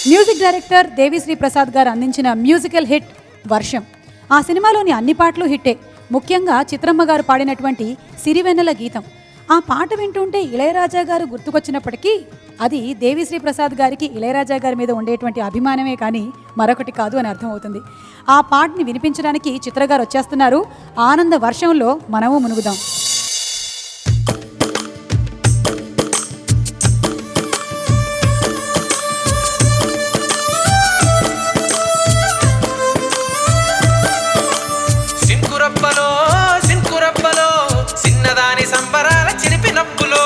Music director Devi Sri Prasad గారు అందించిన musical hit వర్షం. ఆ సినిమాలోని అన్ని పాటలు హిట్టే. ముఖ్యంగా చిత్రమ్మ గారు పాడినటువంటి సిరివెన్నెల గీతం. ఆ పాట వింటుంటే ఇళయరాజా గారు గుర్తుకొచ్చినప్పటికీ అది దేవిశ్రీ ప్రసాద్ గారికి ఇళయరాజా గారి మీద ఉండేటువంటి అభిమానమే కానీ మరొకటి కాదు అని అర్థమవుతుంది. ఆ పాటని వినిపించడానికి చిత్రగారు వచ్చేస్తున్నారు. ఆనంద వర్షంలో మనము మునుగుదాం. సంబరాల చిరిపినప్పులో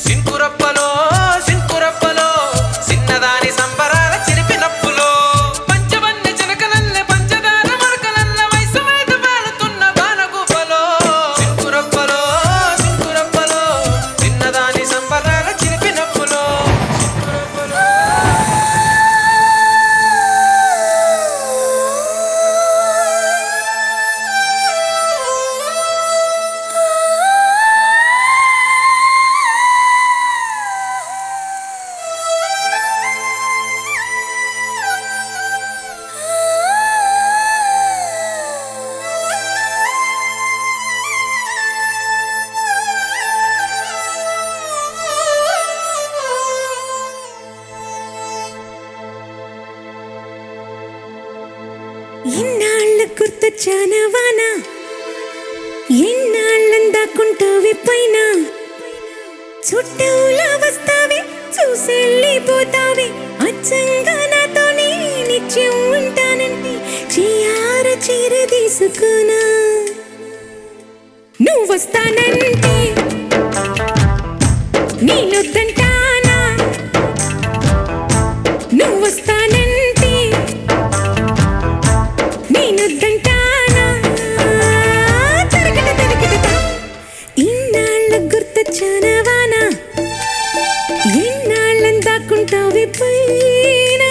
సింకురప్పలో సింకురప్పలో చిన్నదాని సంబరాల చిరిపినప్పులో పంచవన్నె చిలకలల్లె పంచదార మరకలల్ల వయసు మీద పేలుతున్న బాణగుబ్బలో సింకురప్పలో సింకురప్పలో చిన్నదాని సంబరాల చిరిపినప్పులో ఎన్నాళ్ళ గుర్తొచ్చానవానా, ఎన్నాళ్ళందాకుంటావి పైన, చుట్టూలా వస్తావి చూసెళ్ళిపోతావి, అచ్చంగా నాతోనే నిత్యం ఉంటానంటే చీర చీర తీసుకున్నా. నువ్వు వస్తానంటే నేనొద్దంటానా, నువ్వు వస్తానంటే నేనొద్దంటానా. తరగట తరగట ఇన్నాళ్ళ గుర్తొచ్చానవానా, ఎన్నాళ్ళందాకుంటావి పైన.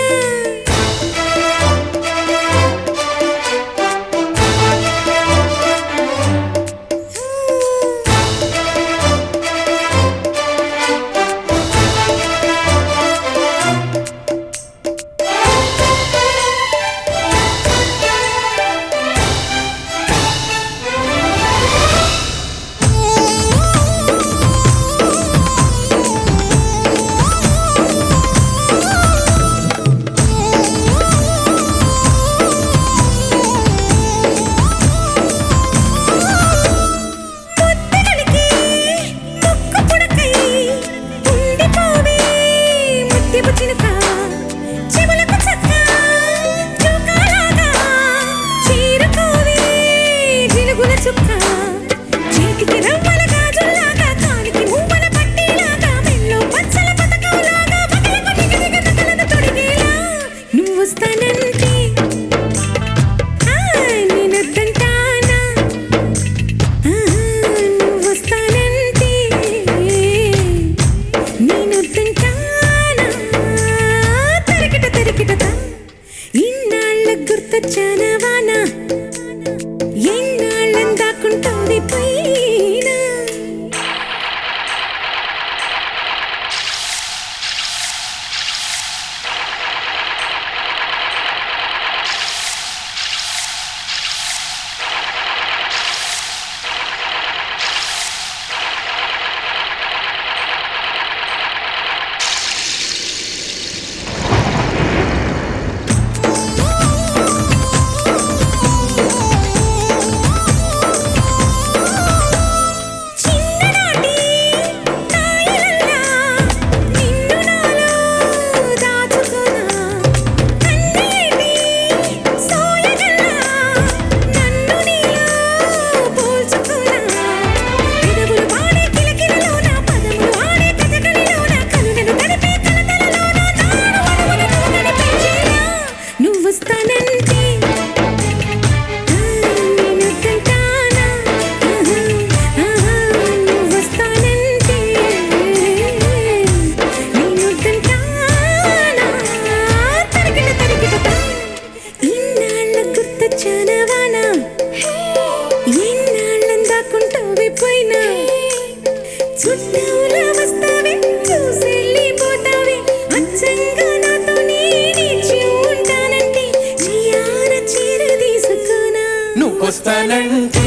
చుట్టూలా వస్తావే చూసెళ్ళిపోతావే అచ్చంగా నాతో నేనిచ్చి ఉంటానంటే చియాన చీర తీసుకోనా నువ్వొస్తానంటే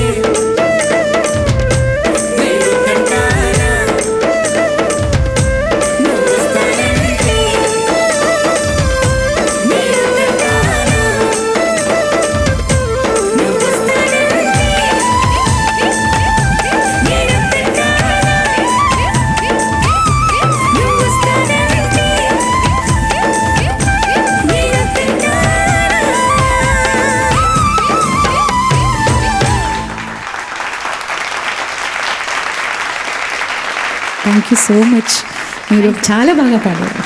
థ్యాంక్ యూ సో మచ్. మీరు చాలా బాగా పాడారు.